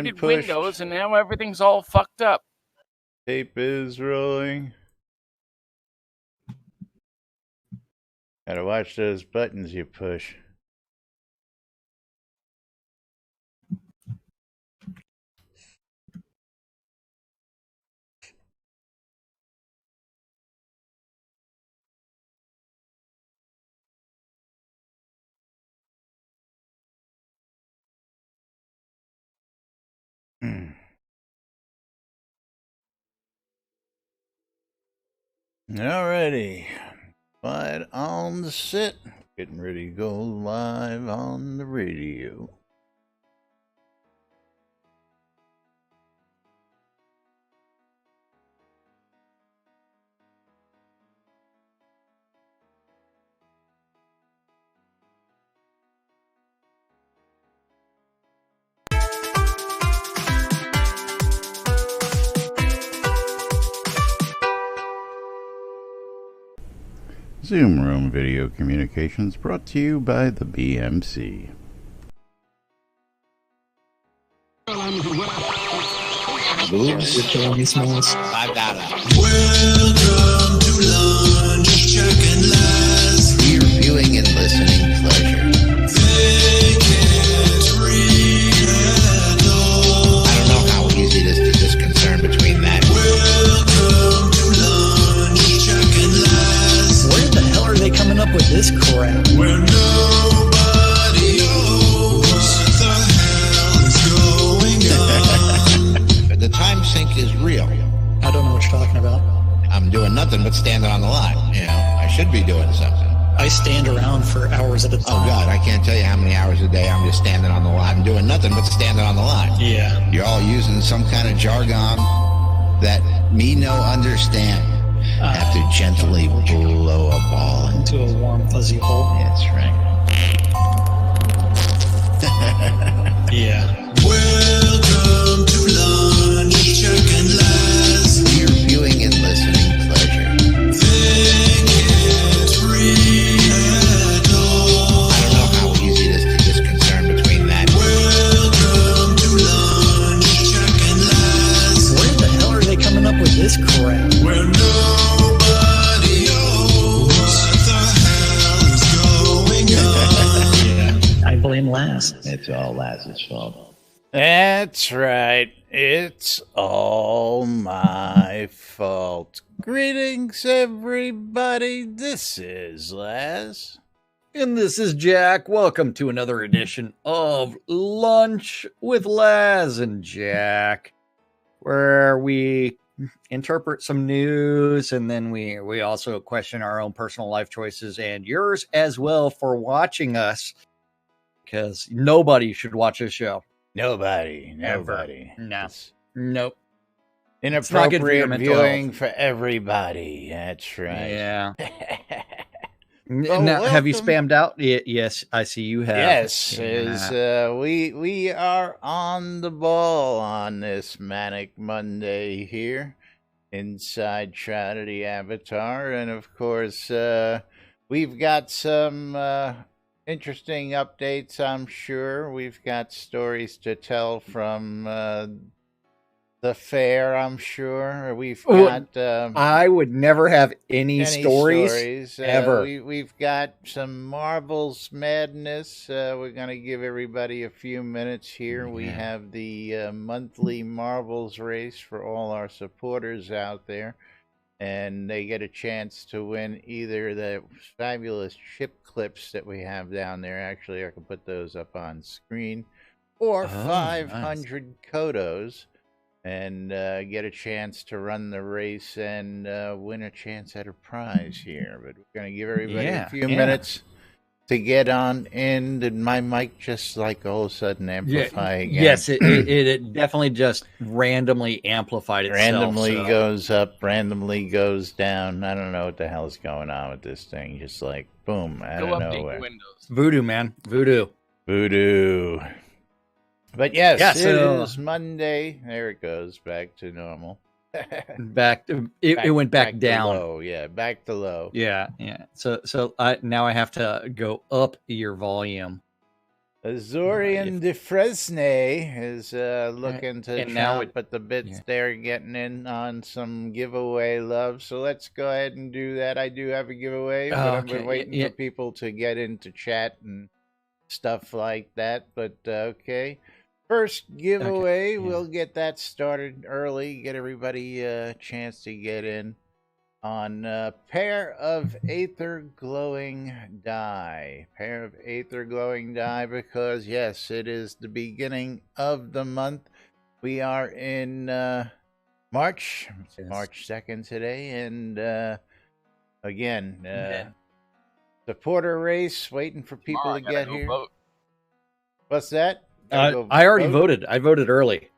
did Windows, and now everything's all fucked up. Tape is rolling. Gotta watch those buttons you push. Alrighty. Quiet on the set. Getting ready to go live on the radio. Zoom Room Video Communications brought to you by the BMC. Boobs, you're killing me, Smalls. I've got it. Welcome to lunch, Chuck and Laz. Your viewing and listening pleasure. They can't read at all. I don't know how easy it is to discern between that. Welcome to lunch, Chuck and Laz. Where the hell are they coming up with this crap? Where nobody knows the hell is going on. The time sink is real. I don't know what you're talking about. I'm doing nothing but standing on the line. You know, I should be doing something. I stand around for hours at a time. Oh, God, I can't tell you how many hours a day I'm just standing on the line. I'm doing nothing but standing on the line. Yeah. You're all using some kind of jargon that me no understand. Have to gently blow a ball Into a warm, fuzzy hole. That's right. Yeah. Welcome to lunch, Chuck and Laz. Your viewing and listening pleasure. They can't read at all. I don't know how easy it is to discern between that. Welcome to lunch, Chuck and Laz. Where the hell are they coming up with this crap? Where nobody knows the hell is going on. Yeah. I blame Laz. It's all Laz's fault. That's right. It's all my fault. Greetings, everybody. This is Laz. And this is Jack. Welcome to another edition of Lunch with Laz and Jack, where we interpret some news and then we also question our own personal life choices and yours as well for watching us, because nobody should watch this show. Nobody. No. Nope. Inappropriate not good for your mental viewing health. for everybody. That's right. Yeah. Well, Now, have you welcome. spammed out? Yes, I see you have. Yes, Yeah. we are on the ball on this manic Monday here inside Shroud the Avatar, and of course we've got some interesting updates. I'm sure we've got stories to tell from the fair. I'm sure we've got. I would never have any stories ever. We've got some Marvel's madness. We're going to give everybody a few minutes here. We have the monthly Marvel's race for all our supporters out there. And they get a chance to win either the fabulous chip clips that we have down there. Actually, I can put those up on screen. Or 500 Kodos. And get a chance to run the race and win a chance at a prize here. But we're going to give everybody a few minutes to get on in. Did my mic just like all of a sudden amplify again? Yes, it definitely just randomly amplified itself. Randomly goes up, randomly goes down. I don't know what the hell is going on with this thing. Just like, boom, out of nowhere. Voodoo, man. Voodoo. But yes, Yeah, it is Monday. There it goes, back to normal. It went back down. To low. Yeah, back to low. Yeah. So now I have to go up your volume. Azorian de Fresnay is looking to and now chomp at the bits there, getting in on some giveaway love. So let's go ahead and do that. I do have a giveaway, but I've been waiting for people to get into chat and stuff like that. But okay. First giveaway, we'll get that started early, get everybody a chance to get in on a pair of Aether Glowing Die. Pair of Aether Glowing Die because, yes, it is the beginning of the month. We are in March. It's March 2nd today. And again, supporter race, waiting for people to get here. Vote. What's that? I already voted. I voted early.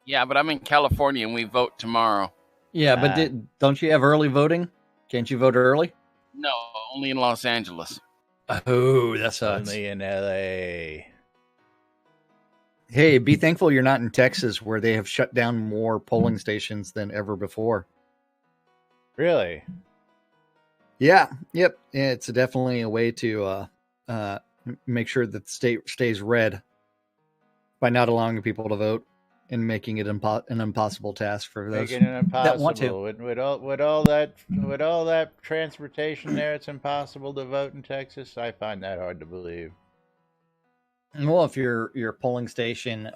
Yeah, but I'm in California and we vote tomorrow. Yeah, but don't you have early voting? Can't you vote early? No, only in Los Angeles. Oh, that sucks. Only in LA. Hey, be thankful you're not in Texas where they have shut down more polling stations than ever before. Really? Yeah. Yep. It's definitely a way to make sure that the state stays red by not allowing people to vote and making it an impossible task for those that want to. With all that transportation there, it's impossible to vote in Texas. I find that hard to believe. Well, if your polling station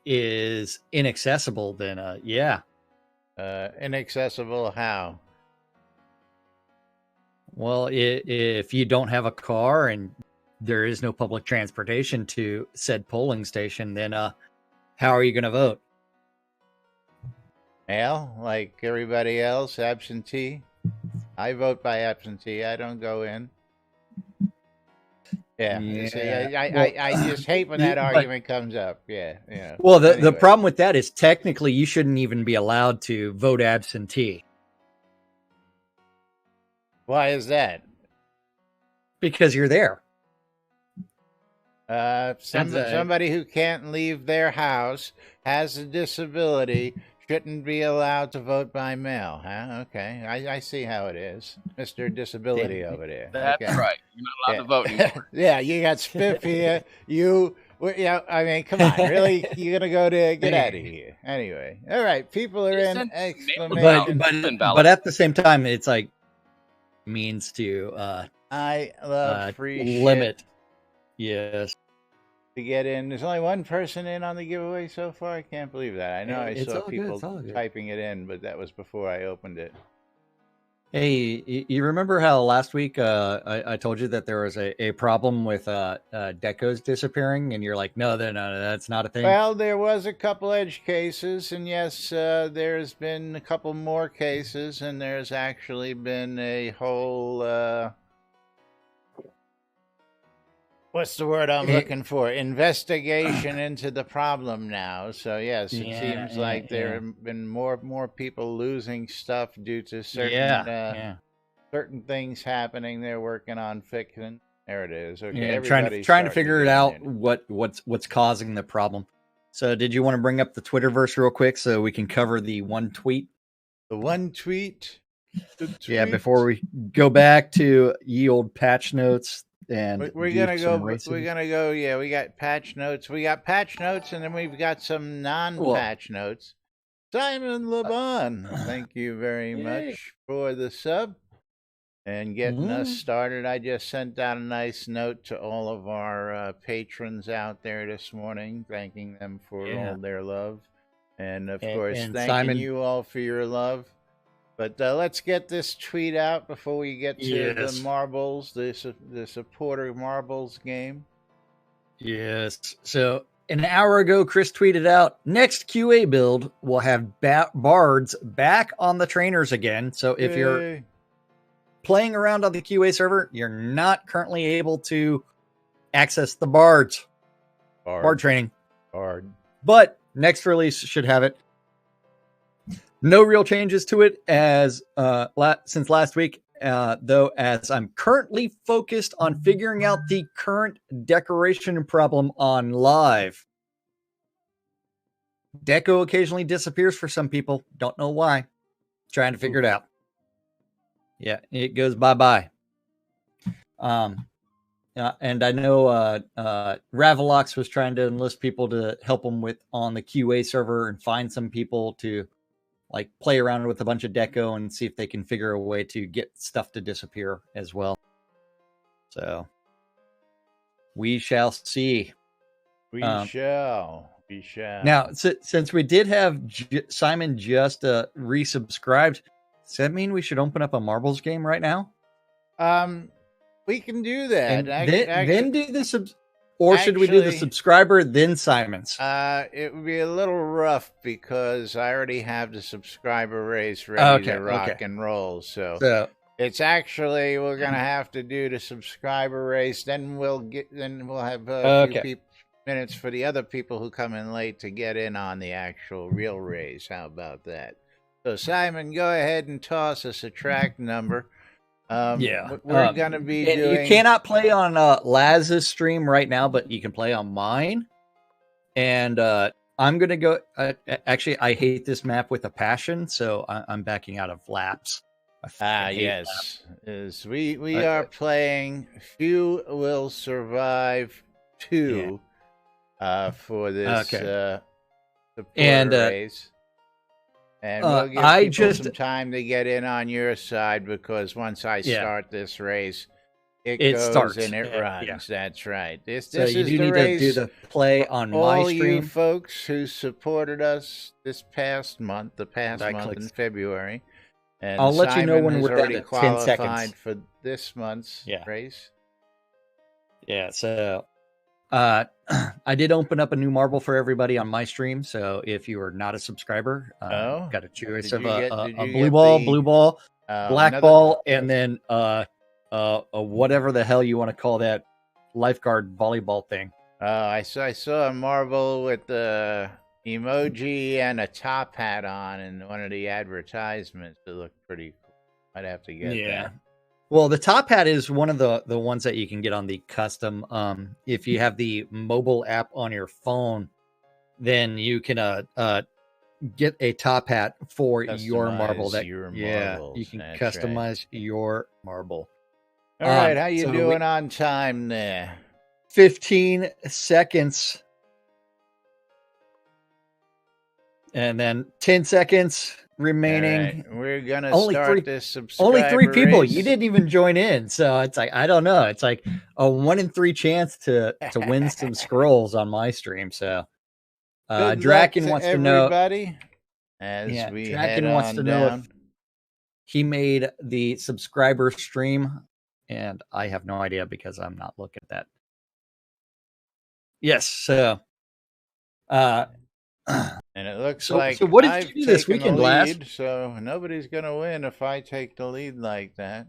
is inaccessible, then yeah. Inaccessible how? Well, if you don't have a car and there is no public transportation to said polling station, then how are you going to vote? Mail, like everybody else, absentee. I vote by absentee. I don't go in. Yeah. See, I just hate when that argument comes up. Yeah. Well, the problem with that is technically you shouldn't even be allowed to vote absentee. Why is that? Because you're there. Somebody who can't leave their house, has a disability, shouldn't be allowed to vote by mail. Huh? Okay, I see how it is, Mr. Disability over there. That's right. You're not allowed to vote anymore. Yeah, you got Spiff here. I mean, come on, really? You're gonna go to get out of here anyway? All right, people are in exclamation. But at the same time, it's like means to I love free limit. Shit. Yes. To get in. There's only one person in on the giveaway so far. I can't believe that. I know I saw people typing it in, but that was before I opened it. Hey, you remember how last week I told you that there was a problem with decos disappearing, and you're like, no, that's not a thing. Well, there was a couple edge cases, and yes, there's been a couple more cases, and there's actually been a whole what's the word I'm looking for? Investigation into the problem now. So yes, it seems like there have been more people losing stuff due to certain certain things happening. They're working on fixing. There it is. Okay, trying to figure it out what's causing the problem. So did you want to bring up the Twitterverse real quick so we can cover the one tweet? The one tweet. Yeah, before we go back to ye old patch notes. And we're gonna go. Yeah, we got patch notes. And then we've got some non-patch notes. Simon Laban, thank you very much for the sub and getting us started. I just sent out a nice note to all of our patrons out there this morning, thanking them for all their love, and of course, thanking Simon, you all for your love. But let's get this tweet out before we get to the marbles, the supporter marbles game. Yes. So an hour ago, Chris tweeted out, next QA build will have bards back on the trainers again. So if you're playing around on the QA server, you're not currently able to access the bards. Bard training. But next release should have it. No real changes to it as since last week, though, as I'm currently focused on figuring out the current decoration problem on live. Deco occasionally disappears for some people. Don't know why. Trying to figure it out. Yeah, it goes bye-bye. and I know Ravelox was trying to enlist people to help him with on the QA server and find some people to like play around with a bunch of deco and see if they can figure a way to get stuff to disappear as well. So we shall see. We shall. Now, since we did have Simon just resubscribed, does that mean we should open up a marbles game right now? We can do that. And then do the or should we do the subscriber then Simon's? It would be a little rough because I already have the subscriber race ready to rock and roll. So it's actually we're gonna have to do the subscriber race. Then we'll have a few minutes for the other people who come in late to get in on the actual real race. How about that? So Simon, go ahead and toss us a track number. We're gonna be doing. You cannot play on Laz's stream right now, but you can play on mine. And I'm gonna go. Actually, I hate this map with a passion, so I'm backing out of laps. Yes, we are playing Few Will Survive 2 for this supporter race. And we'll give people some time to get in on your side because once I start this race, it goes starts and it runs. Yeah. That's right. This so is you do the need race to do the play on my all stream. You folks who supported us this past month, in February. And I'll let you know when we're already qualified 10 seconds for this month's race. Yeah, so I did open up a new marble for everybody on my stream. So if you are not a subscriber, got a choice of a blue ball, black ball, and then whatever the hell you want to call that lifeguard volleyball thing. I saw a marble with the emoji and a top hat on in one of the advertisements. It looked pretty cool. I'd have to get that. Well, the top hat is one of the ones that you can get on the custom. If you have the mobile app on your phone, then you can get a top hat for your marble. You can customize your marble. All right, how you doing on time there? 15 seconds. And then 10 seconds remaining. Right. We're gonna start this subscriber only 3 people. race. You didn't even join in, so it's like I don't know. It's like a 1 in 3 chance to win some scrolls on my stream. So Draken wants to know. As we Draken wants to know if he made the subscriber stream, and I have no idea because I'm not looking at that. Yes, so. And it looks like so what did I've you do this weekend, lead, so nobody's gonna win if I take the lead like that.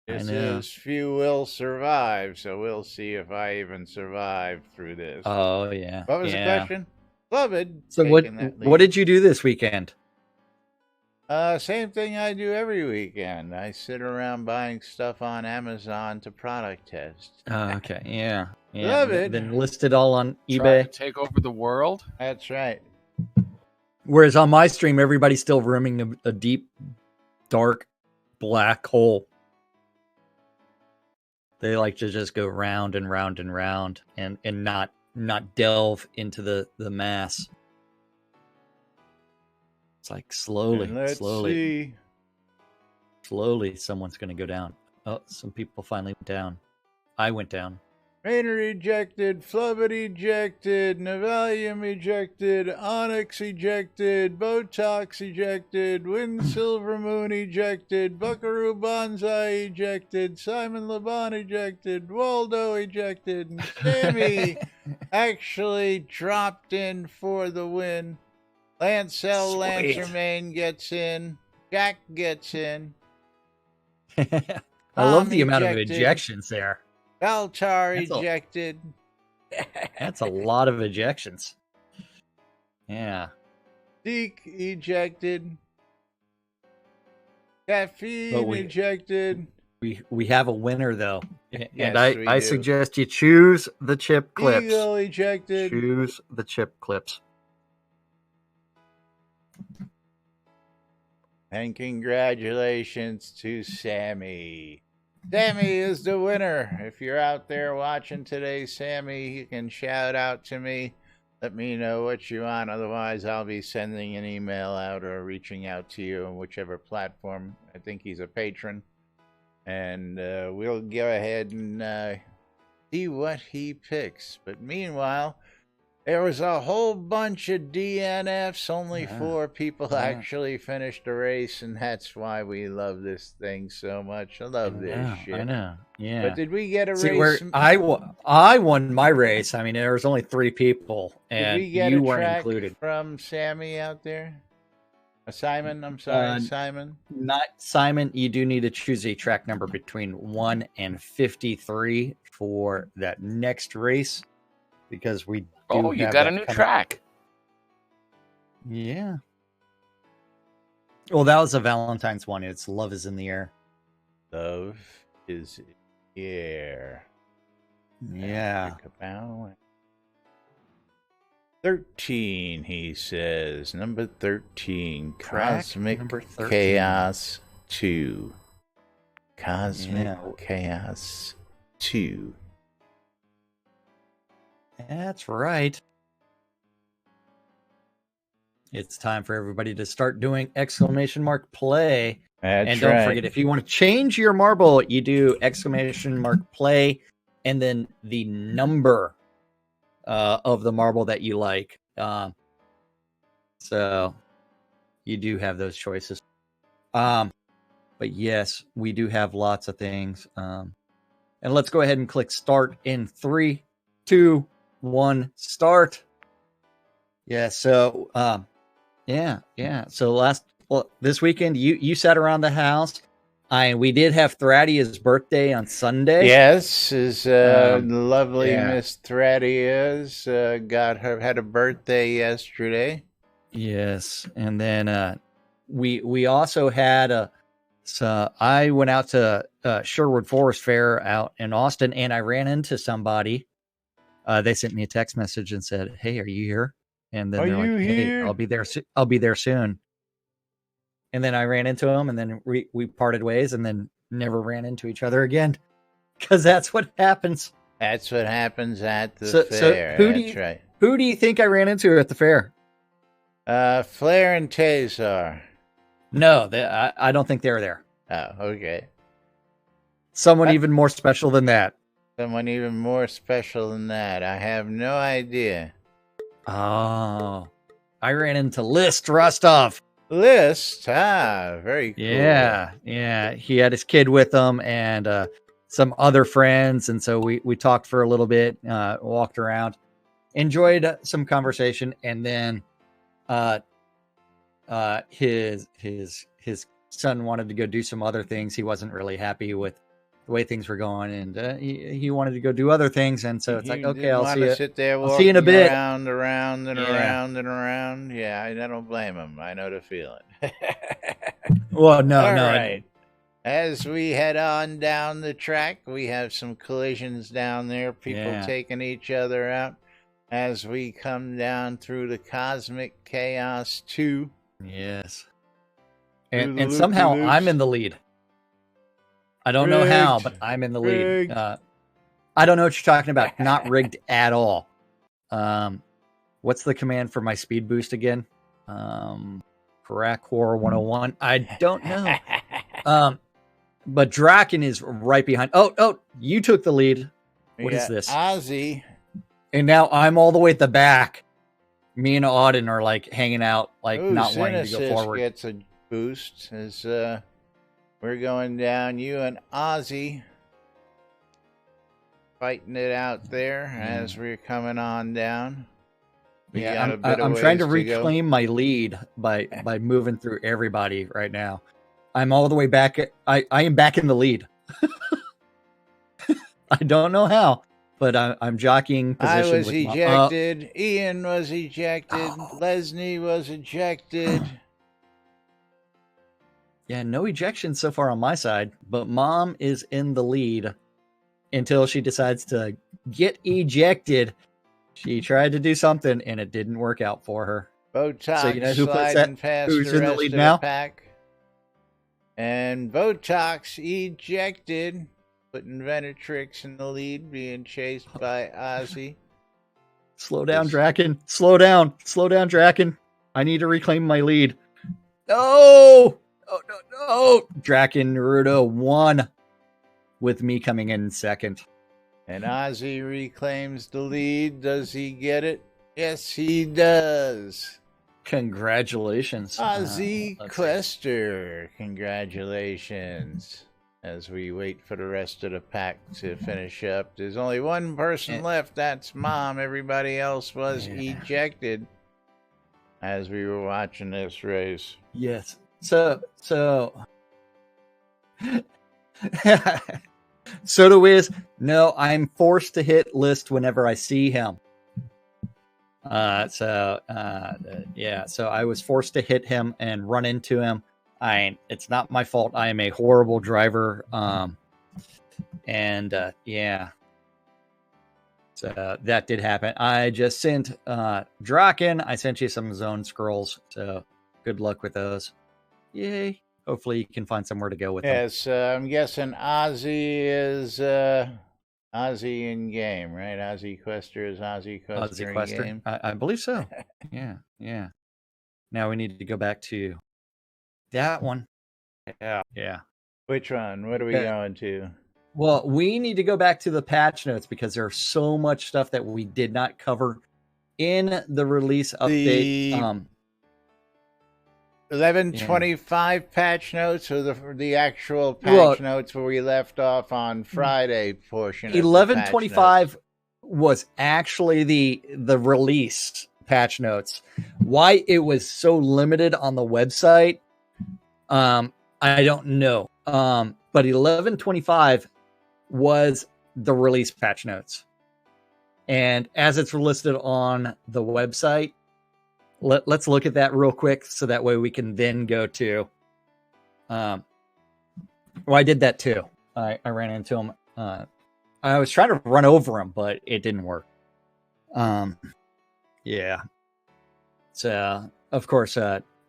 This is Few Will Survive, so we'll see if I even survive through this. Oh yeah. What was the question? Beloved. So what did you do this weekend? Same thing I do every weekend. I sit around buying stuff on Amazon to product test. Okay, yeah. Love it. Then list it all on eBay. Try to take over the world. That's right. Whereas on my stream, everybody's still rooming a deep, dark, black hole. They like to just go round and round and round and not delve into the mass. It's like slowly, someone's going to go down. Oh, some people finally went down. I went down. Rainer ejected, Flubbit ejected, Navalium ejected, Onyx ejected, Botox ejected, Wind Silver Moon ejected, Buckaroo Banzai ejected, Simon Laban ejected, Waldo ejected, and Sammy actually dropped in for the win. Lancel Lancermain gets in, Jack gets in. I love the amount of ejections there. Baltar ejected. That's a lot of ejections. Yeah. Deke ejected. Caffeine ejected. We have a winner though. Yes, and I suggest you choose the chip clips. Eagle ejected. Choose the chip clips. And congratulations to Sammy. Sammy is the winner. If you're out there watching today, Sammy, you can shout out to me. Let me know what you want. Otherwise, I'll be sending an email out or reaching out to you on whichever platform. I think he's a patron. And we'll go ahead and see what he picks. But meanwhile, there was a whole bunch of DNFs. Only 4 people actually finished the race, and that's why we love this thing so much. I love this shit. I know. Yeah. But did we get a See, race? I won my race. I mean, there was only 3 people, Did and we get you a weren't track included. from Sammy out there? Simon, I'm sorry, Simon. Not Simon. You do need to choose a track number between 1 and 53 for that next race, because we. Oh, you got a new track. Yeah. Well, that was a Valentine's one. It's Love is in the Air. Love is in the air. Yeah. 13, he says. Number 13. Track Cosmic number 13. Chaos 2. Cosmic Yeah. Chaos 2. That's right. It's time for everybody to start doing exclamation mark play. That's And don't forget, if you want to change your marble, you do exclamation mark play and then the number of the marble that you like. So you do have those choices. But yes, we do have lots of things. And let's go ahead and click start in 3, 2, 1, start. Yeah. So, So this weekend, you sat around the house. We did have Thradia's birthday on Sunday. Yes, his lovely yeah. Miss Thradia's had a birthday yesterday. Yes, and then we also had so I went out to Sherwood Forest Fair out in Austin, and I ran into somebody. They sent me a text message and said, "Hey, are you here?" And then Are they're like, you "Hey, here?" I'll be there. I'll be there soon." And then I ran into him, and then we parted ways, and then never ran into each other again, because that's what happens. That's what happens at the So fair. who do That's you- right. Who do you think I ran into at the fair? Flair and Tazar. No, I don't think they were there. Oh, okay. Someone What? even more special than that. Someone even more special than that. I have no idea. Oh, I ran into List Rostov. List? Very cool. Yeah. He had his kid with him and some other friends, and so we talked for a little bit, walked around, enjoyed some conversation, and then his son wanted to go do some other things. He wasn't really happy with the way things were going, and he wanted to go do other things, and so it's like, okay, I'll see you. Sit there I'll see you in a walking bit. around and Yeah. around and around. Yeah, I don't blame him. I know the feeling. Well, no, All no. right. As we head on down the track, we have some collisions down there, people Yeah. taking each other out. As we come down through the Cosmic Chaos 2. Yes. Through And the and somehow loop-de-loops. I'm in the lead. I don't know how, Rigged. but I'm in the lead. Rigged. I don't know what you're talking about. Not rigged at all. What's the command for my speed boost again? Paracor 101. I don't know. But Draken is right behind. Oh, you took the lead. What is this? Ozzy. And now I'm all the way at the back. Me and Auden are like hanging out, like Ooh, not wanting to go Synesys forward. gets a boost as we're going down. You and Ozzy fighting it out there as we're coming on down. We got a Yeah, bit of I'm trying to ways go. reclaim my lead by moving through everybody right now. I'm all the way back. I am back in the lead. I don't know how, but I'm jockeying I position. was with ejected. Ian was ejected. Oh. Lesney was ejected. Yeah, no ejections so far on my side, but Mom is in the lead until she decides to get ejected. She tried to do something and it didn't work out for her. Botox So you know who puts sliding that- past who's the in the rest lead of now? the pack. And Botox ejected. putting Venetrix in the lead, being chased by Ozzy. Slow down, Draken. Slow down. Slow down, Draken. I need to reclaim my lead. No! Oh, no. Draken Naruto won with me coming in second. And Ozzy reclaims the lead. Does he get it? Yes, he does. Congratulations. Ozzy let's Quester. Congratulations. As we wait for the rest of the pack to finish up. There's only one person left. That's Mom. Everybody else was ejected as we were watching this race. Yes. So Soda Wiz, no, I'm forced to hit list whenever I see him. So I was forced to hit him and run into him. It's not my fault. I am a horrible driver. So that did happen. I just sent Draken. I sent you some zone scrolls. So good luck with those. Yay. Hopefully you can find somewhere to go with them. Yes, I'm guessing Ozzy is Ozzy in game, right? Ozzy Quester is Ozzy Quester in game. I believe so. Yeah. Now we need to go back to that one. Yeah. Which one? What are we going to? Well, we need to go back to the patch notes because there's so much stuff that we did not cover in the release update. 1125 patch notes, or the actual patch notes where we left off on Friday portion. 1125 was actually the release patch notes. Why it was so limited on the website, I don't know. But 1125 was the release patch notes, and as it's listed on the website. Let's look at that real quick so that way we can then go to I did that too. I ran into him. I was trying to run over him, but it didn't work. Yeah. So of course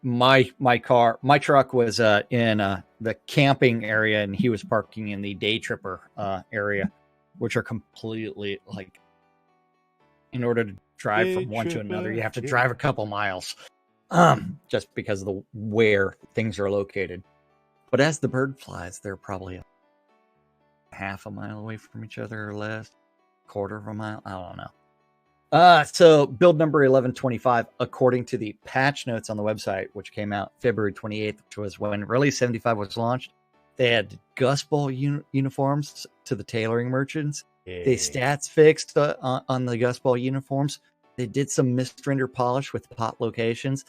my truck was in the camping area, and he was parking in the day tripper area, which are completely like, in order to drive from one to another, you have to drive a couple miles, just because of the where things are located. But as the bird flies, they're probably half a mile away from each other or less, quarter of a mile. I don't know. So build number 1125, according to the patch notes on the website, which came out February 28th, which was when Release 75 was launched, they had Gust Ball uniforms to the tailoring merchants. They stats fixed on the Gust Ball uniforms. They did some mist render polish with pot locations.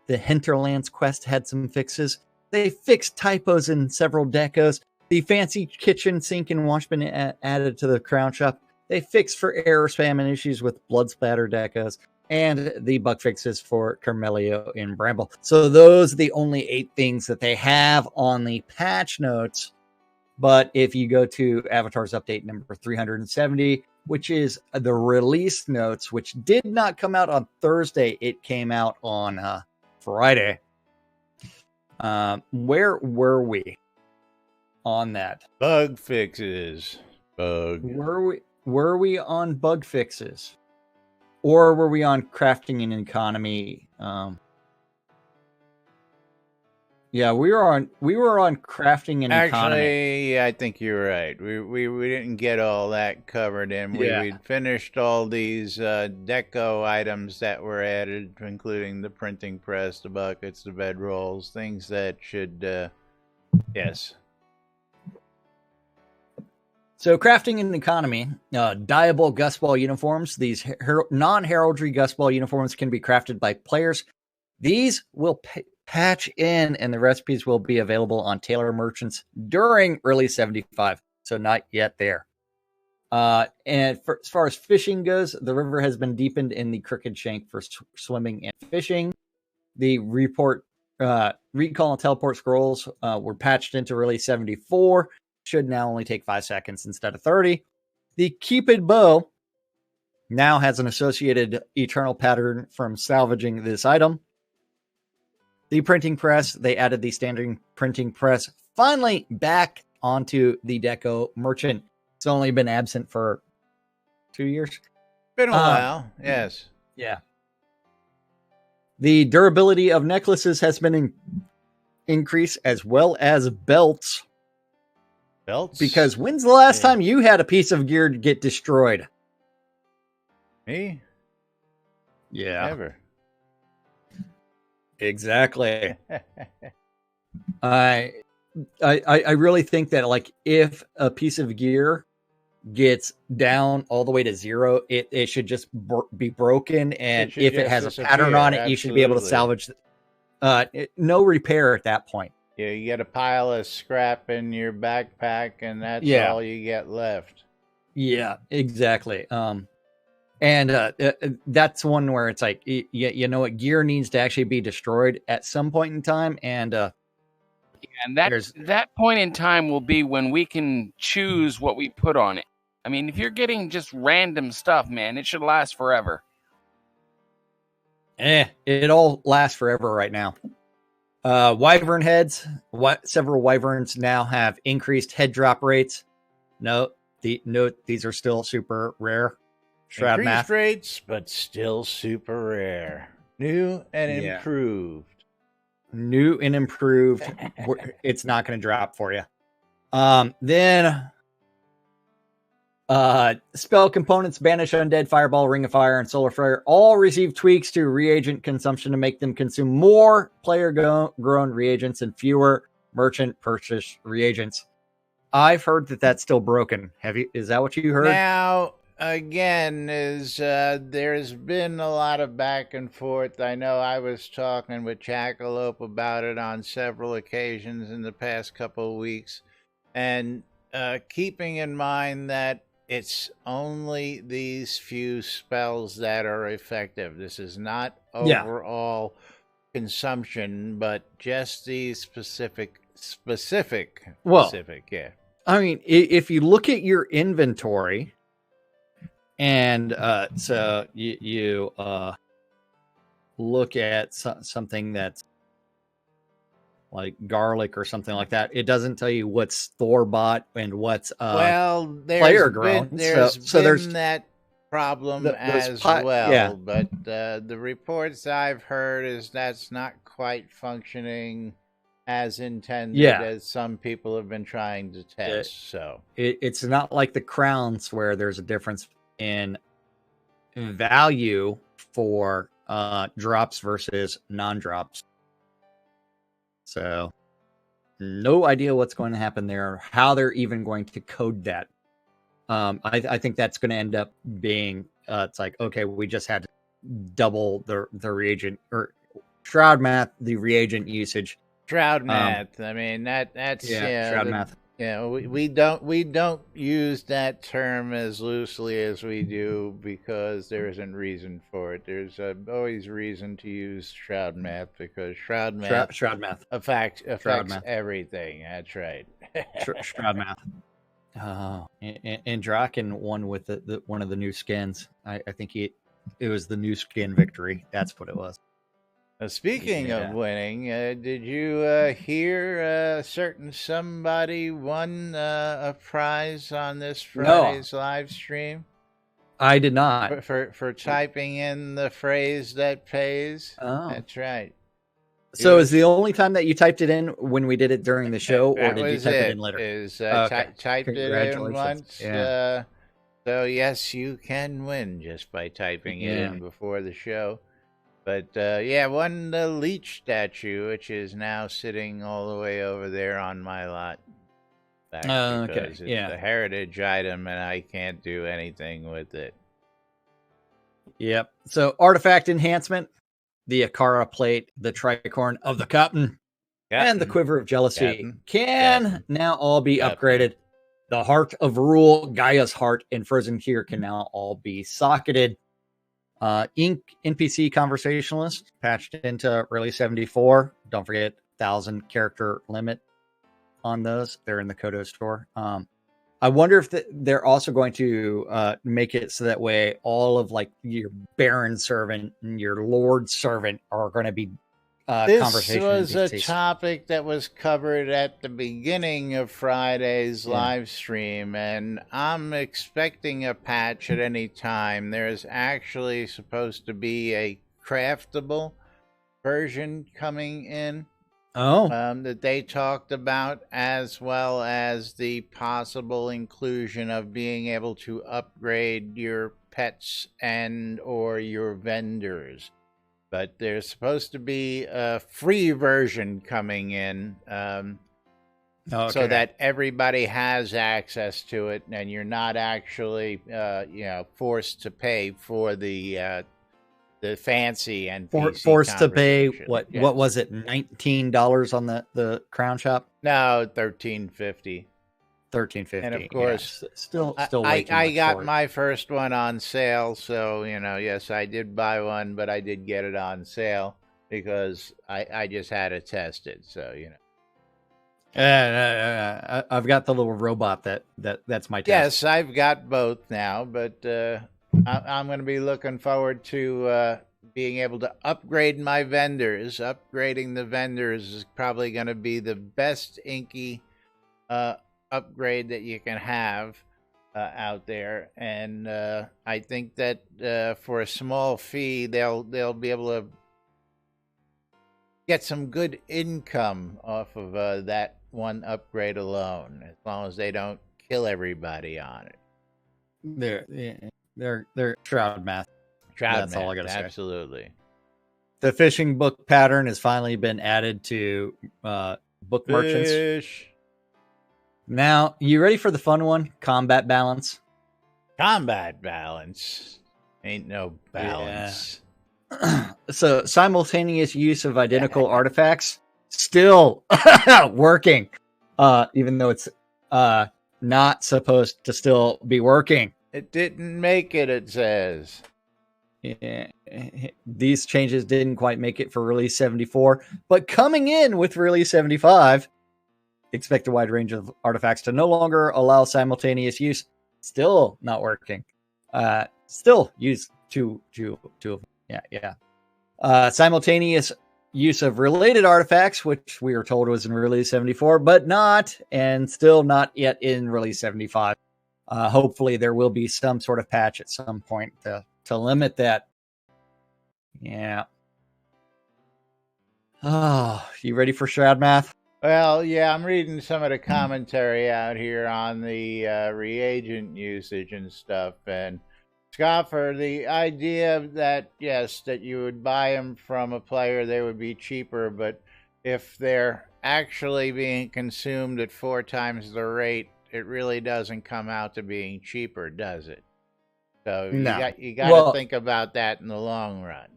The Hinterlands quest had some fixes. They fixed typos in several decos. The fancy kitchen sink and wash bin added to the crown shop. They fixed for error spam and issues with blood splatter decos, and the bug fixes for Carmelio in Bramble. So those are the only 8 things that they have on the patch notes. But if you go to Avatar's update number 370, which is the release notes, which did not come out on Thursday, it came out on Friday. Where were we on that? Bug fixes. Were we on bug fixes, or were we on crafting and economy? Yeah, we were on crafting and economy. Actually, I think you're right. We didn't get all that covered in. We'd finished all these deco items that were added, including the printing press, the buckets, the bedrolls, things that should, yes. So crafting and economy, dyeable Gust Ball uniforms. These non-heraldry Gust Ball uniforms can be crafted by players. These will patch in, and the recipes will be available on Tailor Merchants during Release 75. So not yet there. And as far as fishing goes, the river has been deepened in the Crooked Shank for swimming and fishing. The recall and teleport scrolls were patched into Release 74. Should now only take 5 seconds instead of 30. The Cupid bow now has an associated eternal pattern from salvaging this item. The printing press, they added the standard printing press finally back onto the Deco Merchant. It's only been absent for 2 years. Been a while, yes. Yeah. The durability of necklaces has been increased, as well as belts. Belts? Because when's the last Yeah. time you had a piece of gear get destroyed? Me? Yeah, Never. exactly. I really think that, like, if a piece of gear gets down all the way to 0, it should just be broken, and should if it just has a pattern on it, you should be able to absolutely. salvage. No repair at that point. Yeah, you get a pile of scrap in your backpack, and that's Yeah. all you get left. Yeah, exactly. And that's one where it's like, you know what, gear needs to actually be destroyed at some point in time, and And there's- that point in time will be when we can choose what we put on it. I mean, if you're getting just random stuff, man, it should last forever. it all lasts forever right now. Wyvern heads. Several wyverns now have increased head drop rates. Note these are still super rare. Shroud Increased math. rates, but still super rare. New and Yeah. improved. New and improved. It's not going to drop for you. Then spell components: Banish Undead, Fireball, Ring of Fire, and Solar Flare all receive tweaks to reagent consumption to make them consume more player-grown reagents and fewer merchant purchase reagents. I've heard that that's still broken. Is that what you heard? Now, again, there's been a lot of back and forth. I know I was talking with Jackalope about it on several occasions in the past couple of weeks, and keeping in mind that it's only these few spells that are effective. This is not Yeah. overall consumption, but just these specific, yeah. I mean, if you look at your inventory, and so you look at something that's like garlic or something like that, it doesn't tell you what's store bought and what's Well, player grown. There's been that problem as well. Yeah. But the reports I've heard is that's not quite functioning as intended, as some people have been trying to test. So it's not like the crowns where there's a difference in value for drops versus non-drops. So no idea what's going to happen there, or how they're even going to code that. I think that's going to end up being it's like, okay, we just had to double the reagent or Shroud math, the reagent usage. Shroud math. I mean that's Shroud math. Yeah, we don't use that term as loosely as we do because there isn't reason for it. There's always reason to use Shroud math because Shroud math affects math. everything. That's right. Shroud math. And Draken won with the one of the new skins. I think it was the new skin victory. That's what it was. Speaking of winning, did you hear a certain somebody won a prize on this Friday's live stream? I did not. For typing in the phrase that pays? Oh. That's right. So is the only time that you typed it in when we did it during the show, or did you type it in later? Typed it in once. Yeah. So yes, you can win just by typing it in before the show. But won the leech statue, which is now sitting all the way over there on my lot. Because it's a heritage item and I can't do anything with it. Yep. So artifact enhancement, the Akara plate, the tricorn of the Captain, and the quiver of jealousy can now all be upgraded. The heart of rule, Gaia's heart, and frozen tear can now all be socketed. Ink NPC conversationalist patched into release 74. Don't forget 1,000 character limit on those. They're in the Kodo store. I wonder if they're also going to make it so that way all of like your Baron servant and your Lord servant are going to be This conversation. was a these- topic that was covered at the beginning of Friday's Yeah. live stream, and I'm expecting a patch at any time. There's actually supposed to be a craftable version coming in Oh, that they talked about, as well as the possible inclusion of being able to upgrade your pets and or your vendors. But there's supposed to be a free version coming in, okay. so that everybody has access to it, and you're not actually, forced to pay for the fancy NPC forced to pay conversation. what? Yes. What was it? $19 on the Crown Shop. No, $13.50. $13.50. And of course, still way too I much got for it. my first one on sale, so yes, I did buy one, but I did get it on sale because I just had to test it. So I've got the little robot that's my test. yes, I've got both now, but I'm going to be looking forward to being able to upgrade my vendors. Upgrading the vendors is probably going to be the best Inky upgrade that you can have out there, and I think that for a small fee, they'll be able to get some good income off of that one upgrade alone, as long as they don't kill everybody on it. They're Shroud math. That's all I gotta say. Absolutely. The fishing book pattern has finally been added to book merchants. Fish. Now, you ready for the fun one? Combat balance. Combat balance. Ain't no balance. So, simultaneous use of identical artifacts still working, even though it's not supposed to still be working. It didn't make it, it says. Yeah, these changes didn't quite make it for release 74, but coming in with release 75, expect a wide range of artifacts to no longer allow simultaneous use. Still not working. Still use two of them. Yeah. Simultaneous use of related artifacts, which we were told was in release 74, but not, and still not yet in release 75. Hopefully there will be some sort of patch at some point to limit that. Yeah. Oh, you ready for Shroud math? Well, yeah, I'm reading some of the commentary out here on the reagent usage and stuff. And Scoffer, the idea that, yes, that you would buy them from a player, they would be cheaper, but if they're actually being consumed at 4 times the rate, it really doesn't come out to being cheaper, does it? So No. you got to think about that in the long run.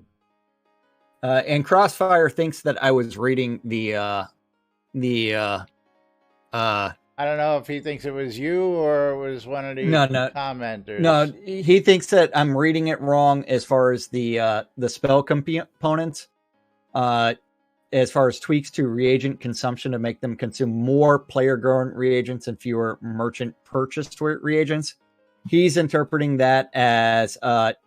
And Crossfire thinks that I was reading the I don't know if he thinks it was you or it was one of the commenters. No, he thinks that I'm reading it wrong as far as the spell components. As far as tweaks to reagent consumption to make them consume more player-grown reagents and fewer merchant-purchased reagents. He's interpreting that as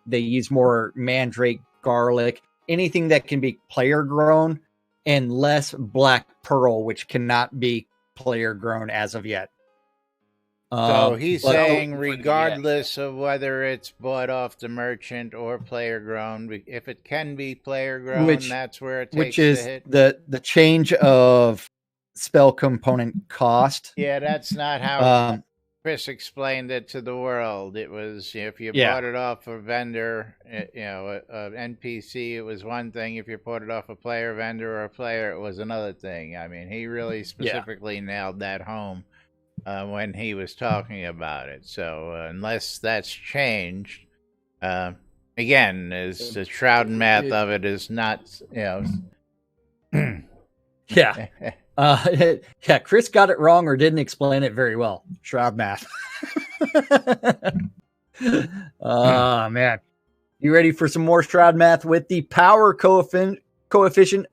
they use more mandrake, garlic, anything that can be player-grown, and less black pearl, which cannot be player-grown as of yet. So he's saying regardless of whether it's bought off the merchant or player grown, if it can be player grown, that's where it takes which is the hit. the change of spell component cost. Yeah, that's not how Chris explained it to the world. It was if you bought it off a vendor, an NPC, it was one thing. If you bought it off a player vendor or a player, it was another thing. I mean, he really specifically nailed that home when he was talking about it. So unless that's changed, again, is the Shroud math of it is not, Yeah. Chris got it wrong or didn't explain it very well. Shroud math. Oh, man. You ready for some more Shroud math with the power coefficient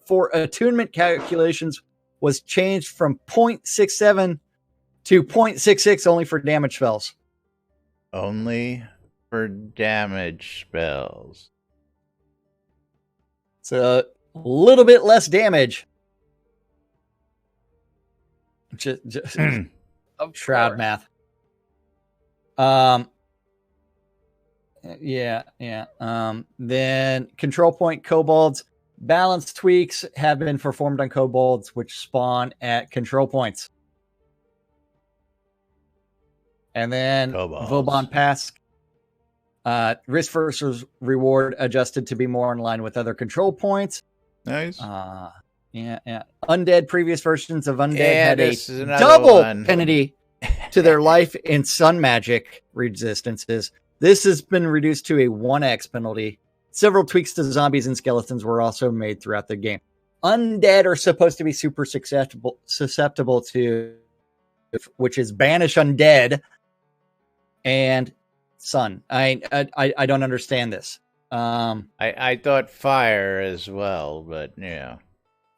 for attunement calculations was changed from 0.67 to 0.66 only for damage spells. Only for damage spells. So little bit less damage. Just Of Shroud course. math. Yeah. Then control point kobolds. Balance tweaks have been performed on kobolds, which spawn at control points. And then Kobolds. Vauban Pass. Risk versus reward adjusted to be more in line with other control points. Nice. Yeah. Undead, previous versions of Undead had a this is another double one. penalty to their life in sun magic resistances. This has been reduced to a 1x penalty. Several tweaks to zombies and skeletons were also made throughout the game. Undead are supposed to be super susceptible to, which is banish undead and sun. I don't understand this. I thought fire as well, but yeah.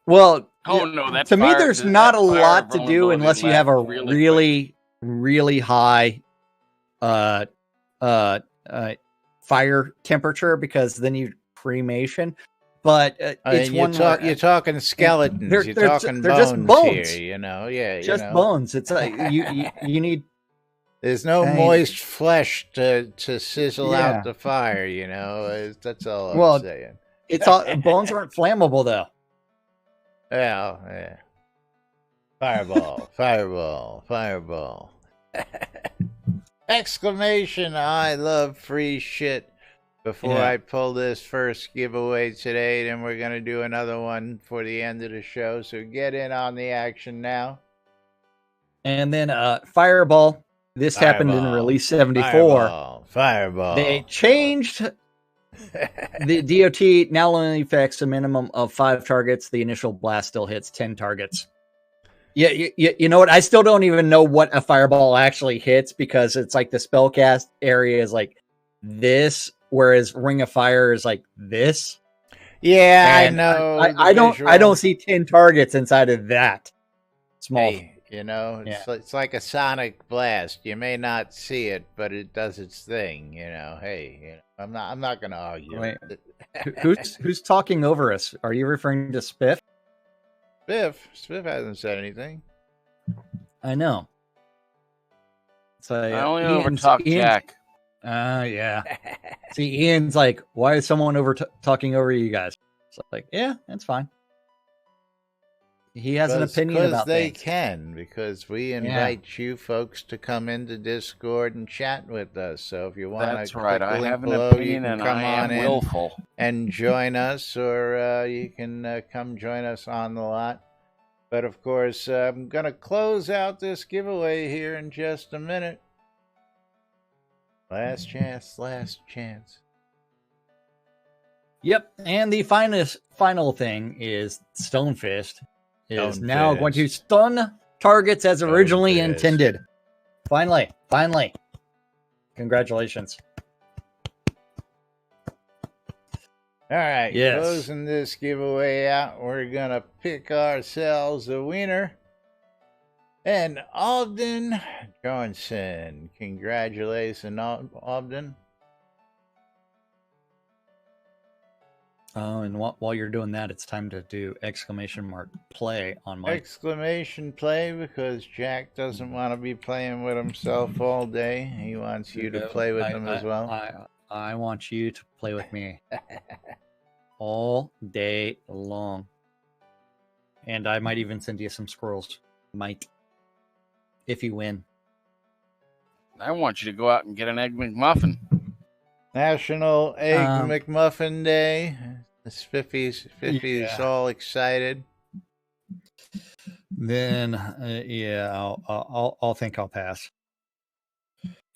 Well, Oh no, that to me, fire- there's that not a fire lot to do vulnerability unless you have a lasts really really high fire temperature, because then you cremation. But it's you're, one you're talking skeletons. They're- you're they're talking they're bones, just bones. here. You know, yeah. just you know. bones. It's like you need. There's no I mean- moist flesh to sizzle Yeah. out the fire. You know, that's all I'm Well, saying. It's all bones aren't flammable though. Yeah. Fireball, fireball, fireball. Exclamation, I love free shit. Before Yeah. I pull this first giveaway today, then we're going to do another one for the end of the show. So get in on the action now. And then Fireball. This happened in Fireball. release 74. Fireball. They changed the DOT now only affects a minimum of 5 targets. The initial blast still hits 10 targets. Yeah, you know what? I still don't even know what a fireball actually hits, because it's like the spellcast area is like this, whereas Ring of Fire is like this. Yeah, And I know. I don't see 10 targets inside of that small. Hey, you know, it's like a sonic blast. You may not see it, but it does its thing. You know, hey, you know, I'm not going to argue. Wait. Who's talking over us? Are you referring to Spiff? Spiff hasn't said anything. I know. So I only overtalk Jack. Yeah. See, Ian's like, why is someone talking over you guys? It's like, yeah, that's fine. He has an opinion about they things. can, because we invite you folks to come into Discord and chat with us. So if you want to, That's right. I have an below, opinion, you can and come I am on in willful. and join us, or you can come join us on the lot. But of course, I'm going to close out this giveaway here in just a minute. Last chance, last chance. Yep, and the final thing is Stonefist is now going to stun targets as originally Stonefist. intended. Finally. Congratulations. All right, Yes. closing this giveaway out, we're going to pick ourselves a winner. And Alden Johnson. Congratulations, Alden. Oh, and while you're doing that, it's time to do !play on my. Exclamation play, because Jack doesn't want to be playing with himself all day. He wants you to play with him as well. I want you to play with me all day long. And I might even send you some squirrels. Might. If you win. I want you to go out and get an Egg McMuffin. National Egg McMuffin Day. Spiffy's all excited. Then, I'll think I'll pass.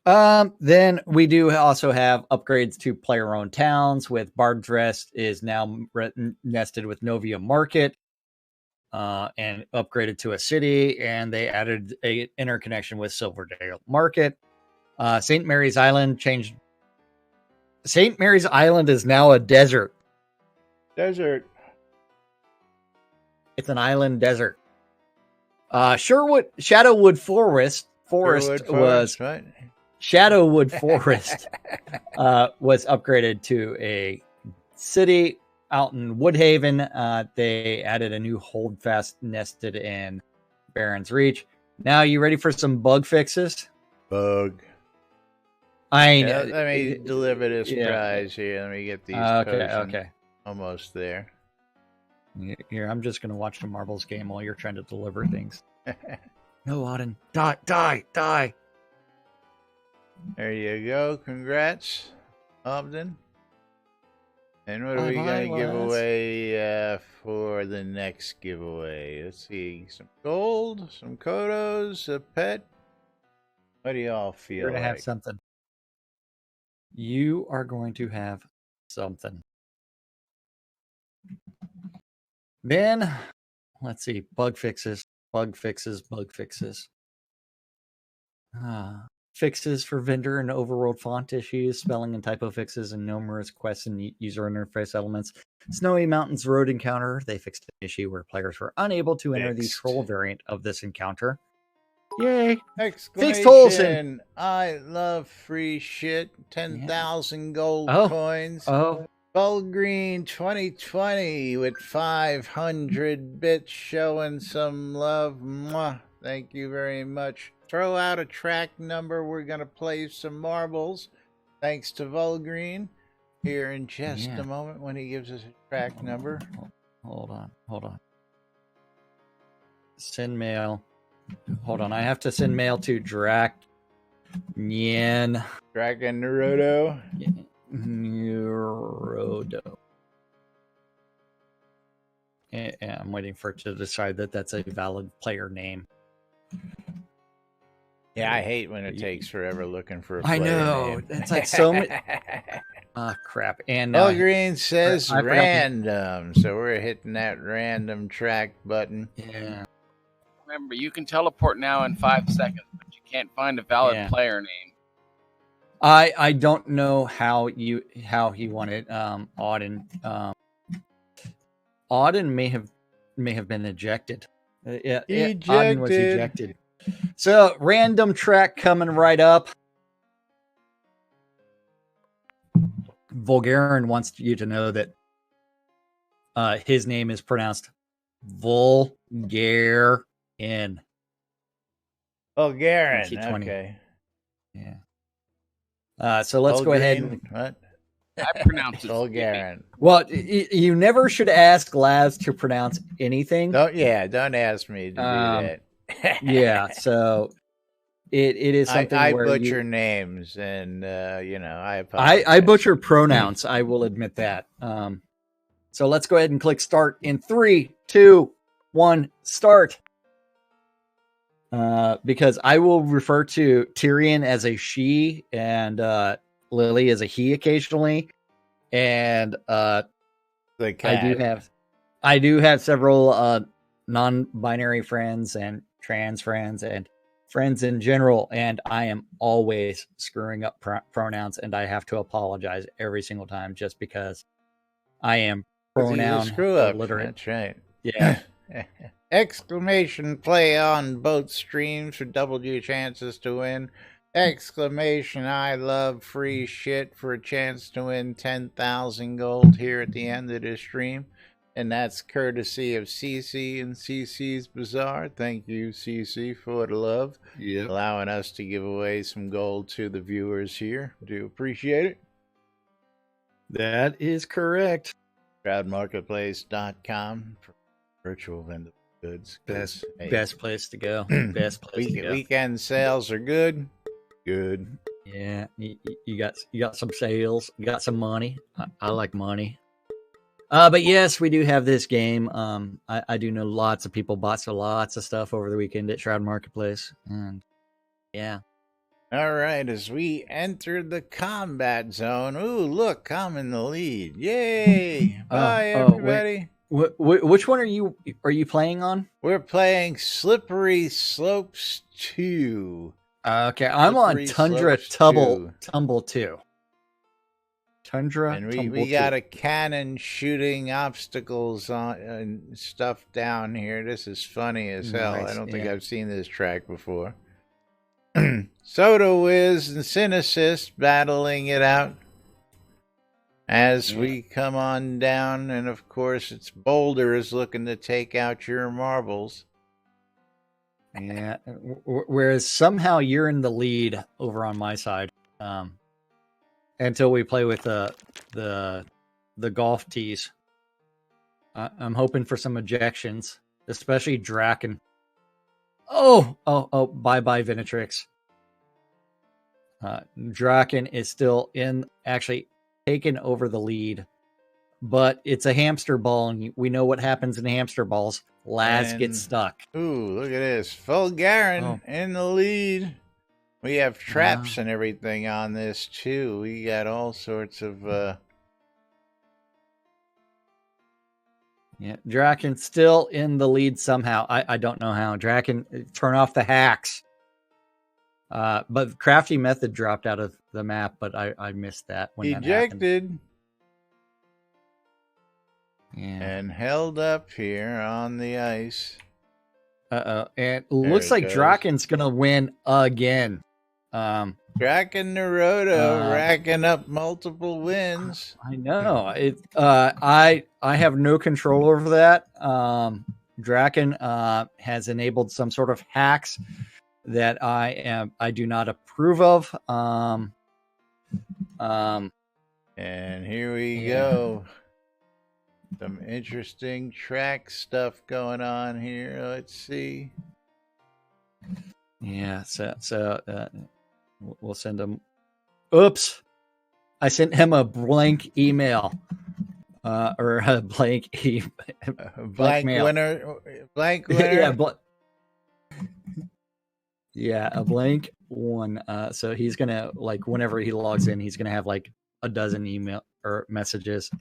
Then we do also have upgrades to player-owned towns. With Bard's Rest is now nested with Novia Market, and upgraded to a city, and they added a interconnection with Silverdale Market. St. Mary's Island changed. St. Mary's Island is now a desert. It's an island desert. Shadowwood Forest was right? Shadowwood Forest was upgraded to a city. out in Woodhaven, they added a new holdfast nested in Baron's Reach. Now, you ready for some bug fixes? Bug. I Let me deliver this prize here. Let me get these potions. Okay. Almost there. Here, I'm just gonna watch the marbles game while you're trying to deliver things. No, Auden, die! There you go. Congrats, Obden. And what are we Bye-bye, going to give lads. away for the next giveaway? Let's see. Some gold, some kodos, a pet. What do y'all feel You're gonna like? have something. You are going to have something. Then, let's see. Bug fixes. Fixes for vendor and overworld font issues, spelling and typo fixes, and numerous quests and user interface elements. Snowy Mountains Road encounter. They fixed an issue where players were unable to enter the troll variant of this encounter. Yay! Fixed Olsen! I love free shit. 10,000 gold Oh. coins. Oh, Green 2020 with 500 bits showing some love. Mwah. Thank you very much. Throw out a track number. We're going to play some marbles. Thanks to Volgreen. Here in just a moment when he gives us a track number. Hold on. Send mail. Hold on. I have to send mail to Drac Nyen Dragon Naruto. Neurodo. And I'm waiting for it to decide that that's a valid player name. Yeah, I hate when it takes forever looking for a I player know. name. It's like so many. Ah, crap. And Volgreen says I forgot to- random. So we're hitting that random track button. yeah. Remember, you can teleport now in 5 seconds, but you can't find a valid player name. I don't know how he wanted Auden. Auden may have been ejected. Auden was ejected. So random track coming right up. Vulgarian wants you to know that his name is pronounced Vulgarian. Vulgarian. 2020. Okay. Yeah. So let's go ahead and What? I pronounce it Vulgarian. well, you never should ask Laz to pronounce anything. Don't ask me to do that. Yeah, so it is something I where butcher names, and I apologize. I butcher pronouns. I will admit that. So let's go ahead and click start in 3, 2, 1, start. Because I will refer to Tyrion as a she and Lily as a he occasionally, and The cat. I do have several non-binary friends and trans friends and friends in general, and I am always screwing up pronouns, and I have to apologize every single time just because I am pronoun screw up. illiterate. That's right. Yeah. Exclamation play on both streams for double your chances to win. Exclamation I love free shit for a chance to win 10,000 gold here at the end of the stream. And that's courtesy of CC and CC's Bazaar. Thank you, CC, for the love. Yep. Allowing us to give away some gold to the viewers here. Do appreciate it. That is correct. Shroudmarketplace.com for virtual vendor goods. Best Hey, best place to go. Best place to go. weekend sales are good. Good. Yeah, you got some sales, you got some money. I like money. But yes, we do have this game. I do know lots of people bought lots of stuff over the weekend at Shroud Marketplace, and yeah. All right, as we enter the combat zone. Ooh, look, I'm in the lead. Yay! Bye, everybody. Which one are you playing on? We're playing Slippery Slopes 2. Okay, I'm on Slippery Tundra Slopes 2. Tumble 2. Tundra And Tumble we 2. got a cannon shooting obstacles on and stuff down here. This is funny as hell. Nice, I don't think yeah. I've seen this track before. Soda Wiz and Synesist battling it out. as we come on down, and of course, it's Boulder is looking to take out your marbles. Yeah. Whereas somehow you're in the lead over on my side, until we play with the golf tees. I'm hoping for some ejections, especially Draken. Oh! Bye, Vinatrix. Draken is still actually taken over the lead, but it's a hamster ball, and we know what happens in hamster balls. Laz gets stuck. Ooh, look at this. Fulgarin in the lead. We have traps and everything on this, too. We got all sorts of... Yeah, Draken still in the lead somehow. I don't know how. Draken, turn off the hacks. But Crafty Method dropped out of the map, but I missed that when ejected. That happened. Yeah. And held up here on the ice. And it looks like Draken's going to win again. Draken Naruto racking up multiple wins. I know. I have no control over that. Draken has enabled some sort of hacks that I do not approve of. And here we go. Some interesting track stuff going on here. Let's see. Yeah, so we'll send him. Oops, I sent him a blank email, or a blank blank mail. Winner. Blank winner. Yeah, a blank one. So he's gonna, like, whenever he logs in, he's gonna have like a dozen email or messages.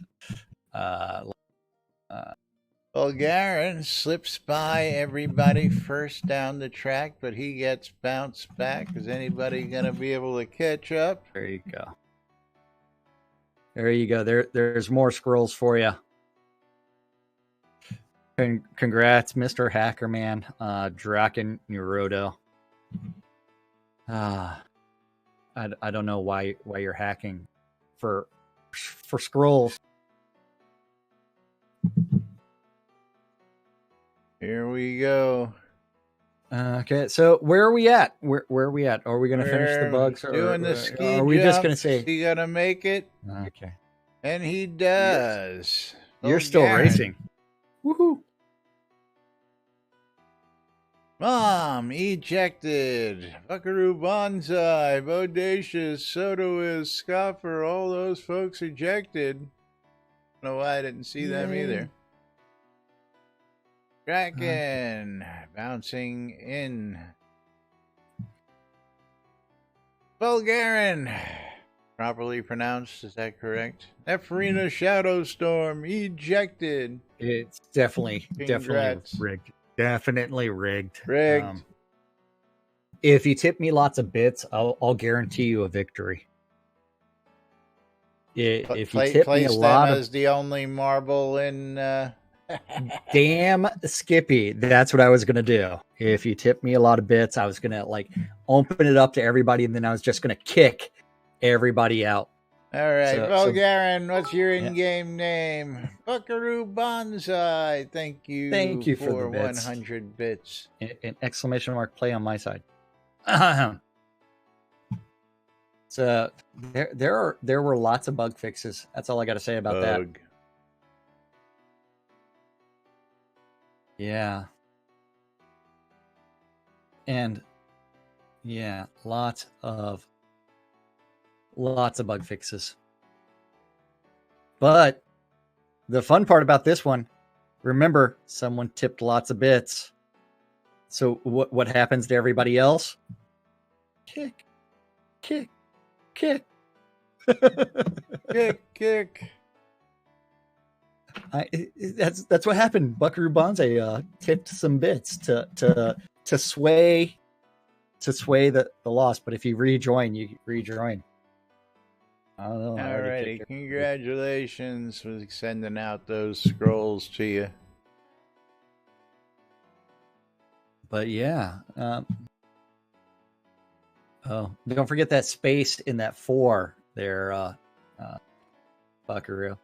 Bulgarian slips by everybody first down the track, but he gets bounced back. Is anybody going to be able to catch up? There you go. There you go. There's more scrolls for you. Congrats, Mr. Hackerman, Draken Naruto. I don't know why you're hacking for scrolls. Here we go. Okay, so where are we at? Where are we at? Are we going to finish the bugs? Doing the ski are we just going to say... Is he going to make it? Okay. And he does. You're still racing. Woohoo. Mom, ejected. Buckaroo Bonsai, Bodacious, Soto is, Scoffer, all those folks ejected. I don't know why I didn't see them either. Draken bouncing in. Bulgarian, properly pronounced, is that correct? Nephrina Shadowstorm ejected. It's definitely rigged. Definitely rigged. If you tip me lots of bits, I'll guarantee you a victory. If you tip me a lot as the only marble in. Damn Skippy, that's what I was gonna do. If you tip me a lot of bits, I was gonna like open it up to everybody, and then I was just gonna kick everybody out. All right, Bulgarian, what's your in-game name? Buckaroo Bonsai. Thank you for 100 bits. An exclamation mark play on my side. So there were lots of bug fixes. That's all I got to say about that. Yeah. And yeah, lots of bug fixes. But the fun part about this one, remember, someone tipped lots of bits. So what happens to everybody else? Kick. Kick. That's what happened. Buckaroo Bonsai tipped some bits to sway the loss. But if you rejoin, you rejoin. I don't know. All righty, congratulations for sending out those scrolls to you. But yeah. Oh, don't forget that space in that 4 there, Buckaroo.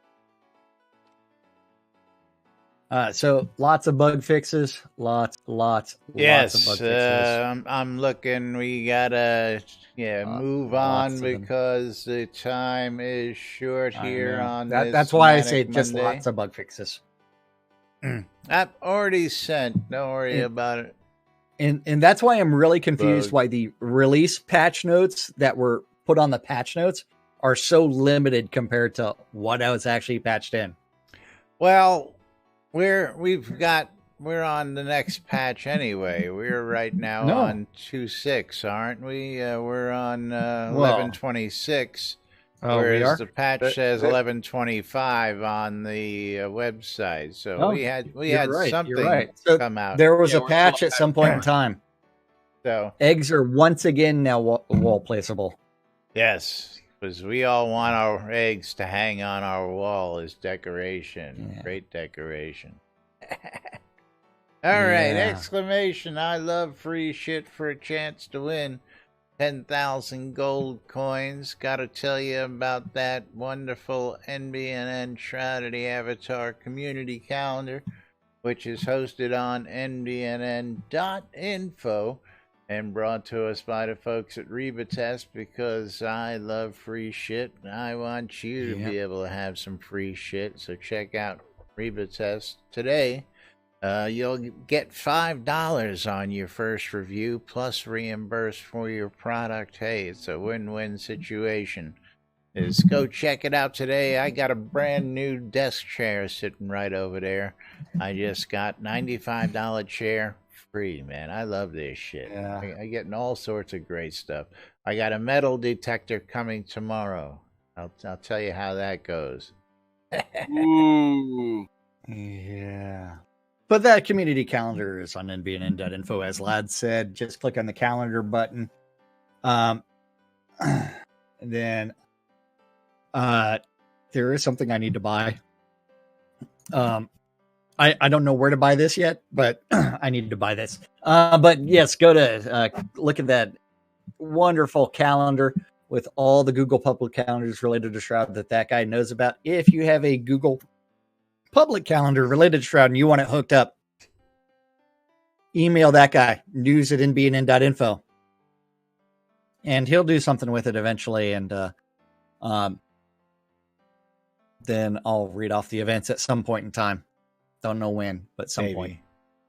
So lots of bug fixes. Lots of bug fixes. I'm looking. We gotta move lots on of them. because the time is short I here know. on this. That's why I say Manic just Monday. lots of bug fixes. I've already sent. Don't worry And- about it. And that's why I'm really confused Bug. why the release patch notes that were put on the patch notes are so limited compared to what I was actually patched in. Well, we're on the next patch anyway. We're right now No. on 2.6, aren't we? We're on 11.26. Whereas the patch says 11.25 on the website. So we had something come out. There was Yeah, a we're patch still at some point in time. So Eggs are once again now wall placeable. yes, because we all want our eggs to hang on our wall as decoration. Yeah. Great decoration. All right, Yeah. exclamation. I love free shit for a chance to win 10,000 gold coins. Gotta tell you about that wonderful NBNN Shroud of the Avatar community calendar, which is hosted on nbnn.info and brought to us by the folks at Reba Test, because I love free shit. I want you to be able to have some free shit. So check out Reba Test today. You'll get $5 on your first review plus reimbursed for your product. Hey, it's a win-win situation. Just go check it out today. I got a brand new desk chair sitting right over there. I just got $95 chair free, man. I love this shit. Yeah. I'm getting all sorts of great stuff. I got a metal detector coming tomorrow. I'll tell you how that goes. Ooh. Yeah. But that community calendar is on nbnn.info, as Lad said. Just click on the calendar button. And then there is something I need to buy. I don't know where to buy this yet, but I need to buy this. But yes, go to look at that wonderful calendar with all the Google public calendars related to Shroud that guy knows about. If you have a Google public calendar related to Shroud and you want it hooked up, email that guy, news@nbnn.info, and he'll do something with it eventually. And then I'll read off the events at some point in time. Don't know when, but some point.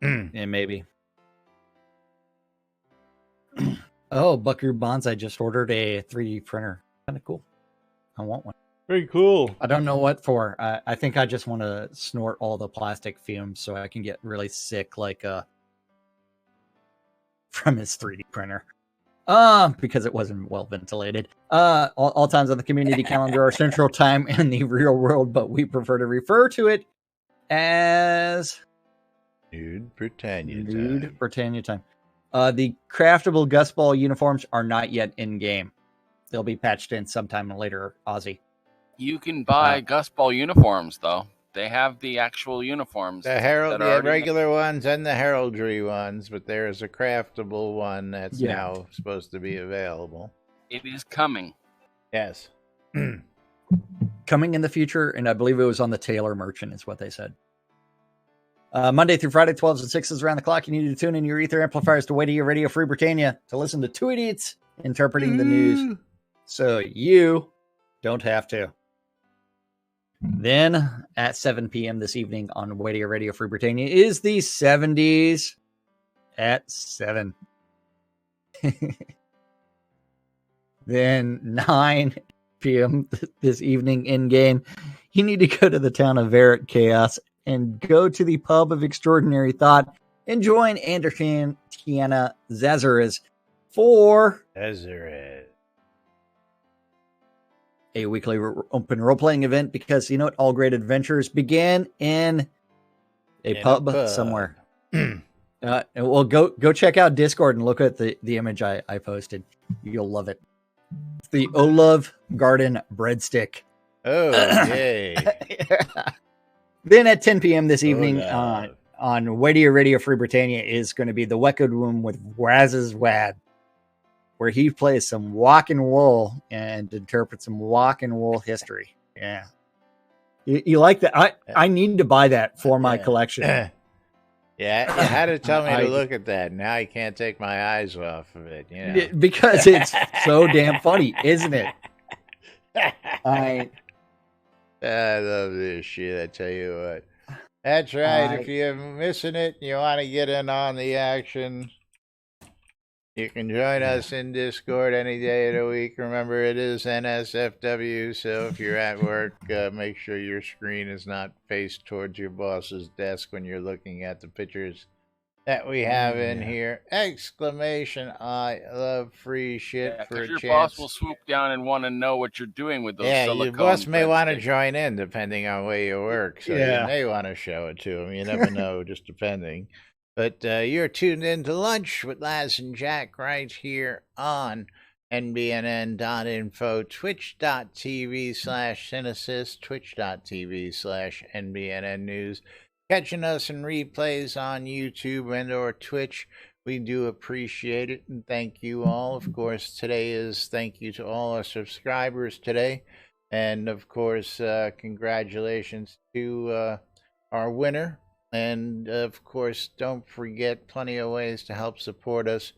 Yeah, maybe. Oh, Buckaroo Bonds, I just ordered a 3D printer. Kind of cool. I want one. Very cool. I don't know what for. I think I just want to snort all the plastic fumes so I can get really sick, like from his 3D printer. Because it wasn't well ventilated. All times on the community calendar are Central Time in the real world, but we prefer to refer to it as Nude Britannia time. The craftable Gus Ball uniforms are not yet in game. They'll be patched in sometime later, Aussie. You can buy Gus Ball uniforms, though. They have the actual uniforms. The herald, that are already- regular ones and the heraldry ones, but there's a craftable one that's now supposed to be available. It is coming. Yes. Coming in the future, and I believe it was on the Taylor Merchant, is what they said. Monday through Friday, 12s and 6s around the clock. You need to tune in your ether amplifiers to Waiting Radio Free Britannia to listen to two idiots interpreting the news, so you don't have to. Then at 7 p.m. this evening on Waiting Radio Free Britannia is the 70s at 7. Then 9 p.m. this evening in game, you need to go to the town of Verret Chaos and go to the Pub of Extraordinary Thought and join Anderson Tiana Zazares for a weekly open role-playing event, because you know what? All great adventures begin in a pub somewhere. Well, go check out Discord and look at the image I posted. You'll love it. It's the Olive Garden breadstick. Oh, yay. Then at 10 p.m. this evening on Radio Free Britannia is going to be the Wecked Room with Raz's Wad, where he plays some walk and wool and interprets some walk and wool history. Yeah. You like that? I need to buy that for my collection. Yeah, you had to tell me I- to look at that. Now I can't take my eyes off of it. You know? Because it's so damn funny, isn't it? I love this shit. I tell you what. That's right. If you're missing it, you want to get in on the action, you can join us in Discord any day of the week. Remember, it is NSFW, so if you're at work, make sure your screen is not faced towards your boss's desk when you're looking at the pictures that we have in here. Exclamation, I love free shit Yeah, for a because your chance. boss will swoop down and want to know what you're doing with those Yeah, your silicone boss may want to breadsticks. join in depending on where you work, so Yeah. you may want to show it to him. You never know, just depending. But you're tuned in to Lunch with Laz and Jack right here on NBNN.info, twitch.tv/Cinesys, twitch.tv/NBNN News. Catching us in replays on YouTube and or Twitch. We do appreciate it, and thank you all. Of course, today is thank you to all our subscribers today. And, of course, congratulations to our winner. And, of course, don't forget, plenty of ways to help support us.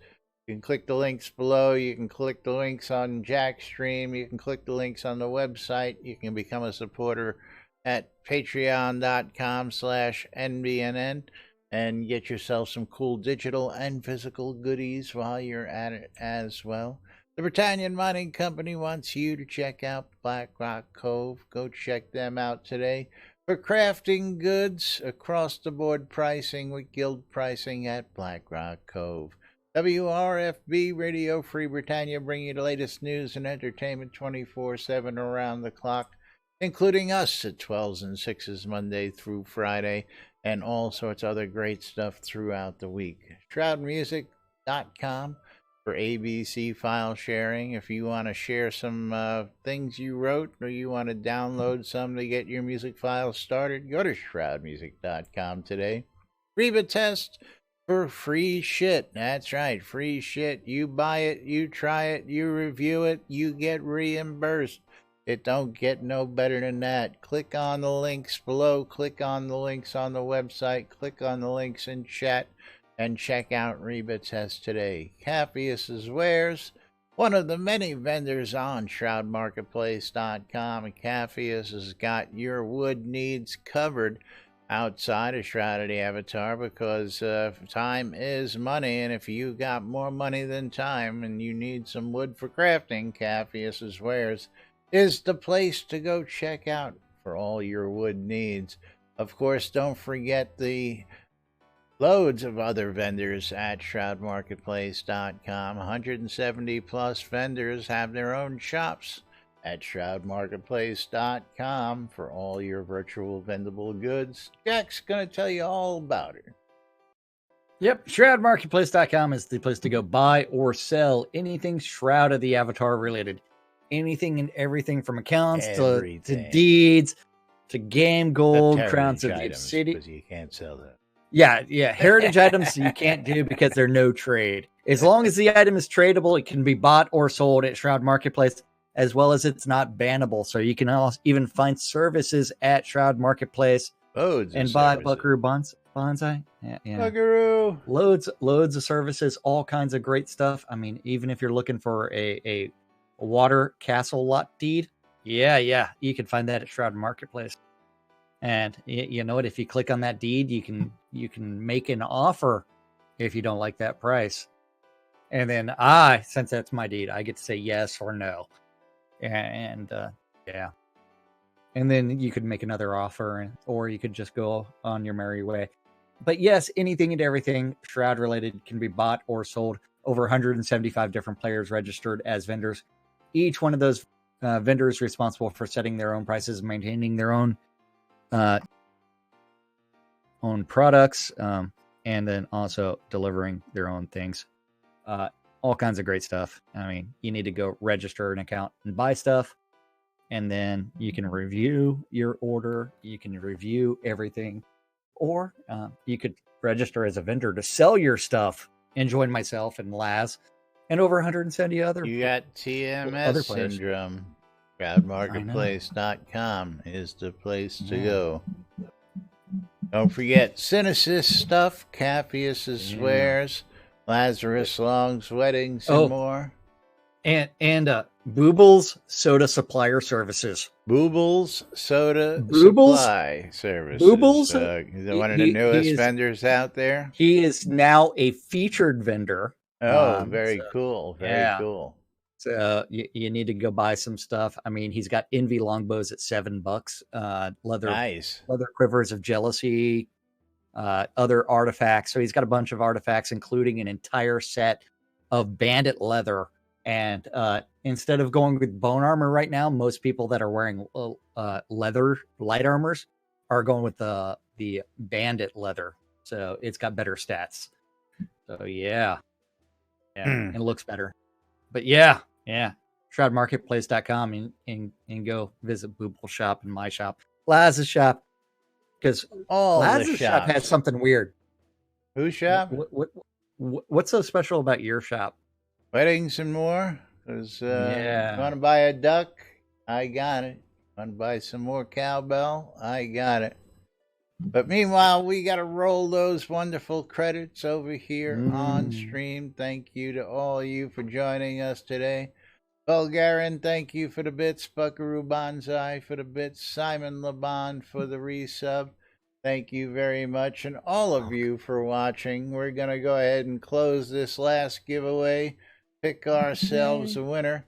You can click the links below. You can click the links on Jack's stream. You can click the links on the website. You can become a supporter at patreon.com/NBNN and get yourself some cool digital and physical goodies while you're at it as well. The Britannian Mining Company wants you to check out Black Rock Cove. Go check them out today. For crafting goods, across the board pricing with guild pricing at Black Rock Cove. WRFB Radio Free Britannia bring you the latest news and entertainment 24/7 around the clock, including us at 12s and 6s Monday through Friday, and all sorts of other great stuff throughout the week. ShroudMusic.com for ABC file sharing. If you want to share some things you wrote, or you want to download some to get your music files started, go to ShroudMusic.com today. Reba Test for free shit. That's right, free shit. You buy it, you try it, you review it, you get reimbursed. It don't get no better than that. Click on the links below, click on the links on the website, click on the links in chat, and check out Reba Test today. Capheus' Wares, one of the many vendors on ShroudMarketplace.com, and Capheus has got your wood needs covered outside of Shroud of the Avatar, because time is money, and if you got more money than time and you need some wood for crafting, Capheus' Wares is the place to go check out for all your wood needs. Of course, don't forget the loads of other vendors at ShroudMarketplace.com. 170 plus vendors have their own shops at ShroudMarketplace.com for all your virtual vendable goods. Jack's going to tell you all about it. Yep, ShroudMarketplace.com is the place to go buy or sell anything Shroud of the Avatar related. Anything and everything from accounts to deeds to game gold, crowns of the city. Because you can't sell that. Yeah, heritage items you can't do because they're no trade. As long as the item is tradable, it can be bought or sold at Shroud Marketplace, as well as it's not bannable. So you can also even find services at Shroud Marketplace and buy Buckaroo Bonsai. Yeah. Buckaroo. Loads of services, all kinds of great stuff. I mean, even if you're looking for a water castle lot deed, yeah, you can find that at Shroud Marketplace. And you know what? If you click on that deed, you can make an offer if you don't like that price. And then since that's my deed, I get to say yes or no. And then you could make another offer, or you could just go on your merry way. But yes, anything and everything Shroud related can be bought or sold. Over 175 different players registered as vendors. Each one of those vendors responsible for setting their own prices, maintaining their own products, and then also delivering their own things. All kinds of great stuff. I mean, you need to go register an account and buy stuff, and then you can review your order. You can review everything, or you could register as a vendor to sell your stuff and join myself and Laz and over 170 other. You got TMS syndrome. ShroudMarketplace.com is the place to go. Don't forget Cynicist stuff, Capheus' swears, Lazarus Long's weddings, and more. And Booble's Soda Supplier Services. Booble's Soda Supply Services. Booble's one of the newest vendors out there. He is now a featured vendor. Oh, very cool. Very cool. So you need to go buy some stuff. I mean, he's got Envy longbows at $7. Leather quivers of jealousy, other artifacts. So he's got a bunch of artifacts, including an entire set of bandit leather. And instead of going with bone armor right now, most people that are wearing leather light armors are going with the bandit leather. So it's got better stats. So yeah, and it looks better. But yeah. ShroudMarketplace.com and go visit Booble shop and my shop, Laz's shop, because Laz's shop has something weird. Whose shop? What's so special about your shop? Weddings and more. Because want to buy a duck? I got it. Want to buy some more cowbell? I got it. But meanwhile, we got to roll those wonderful credits over here on stream. Thank you to all you for joining us today. Bulgarian, thank you for the bits. Buckaroo Banzai for the bits. Simon Laban for the resub. Thank you very much. And all of you for watching. We're going to go ahead and close this last giveaway. Pick ourselves a winner.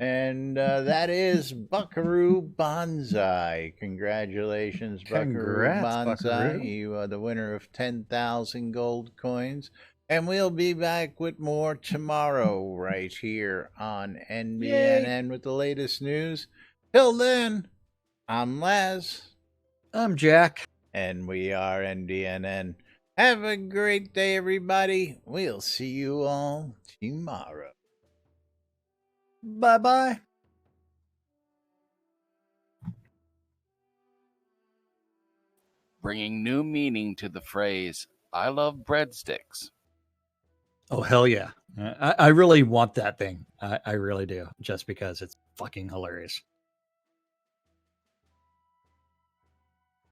And that is Buckaroo Banzai. Congratulations, Buckaroo Banzai. Buckaroo. You are the winner of 10,000 gold coins. And we'll be back with more tomorrow right here on NBNN with the latest news. Till then, I'm Laz. I'm Jack. And we are NBNN. Have a great day, everybody. We'll see you all tomorrow. Bye-bye. Bringing new meaning to the phrase, I love breadsticks. Oh, hell yeah. I really want that thing. I really do, just because it's fucking hilarious.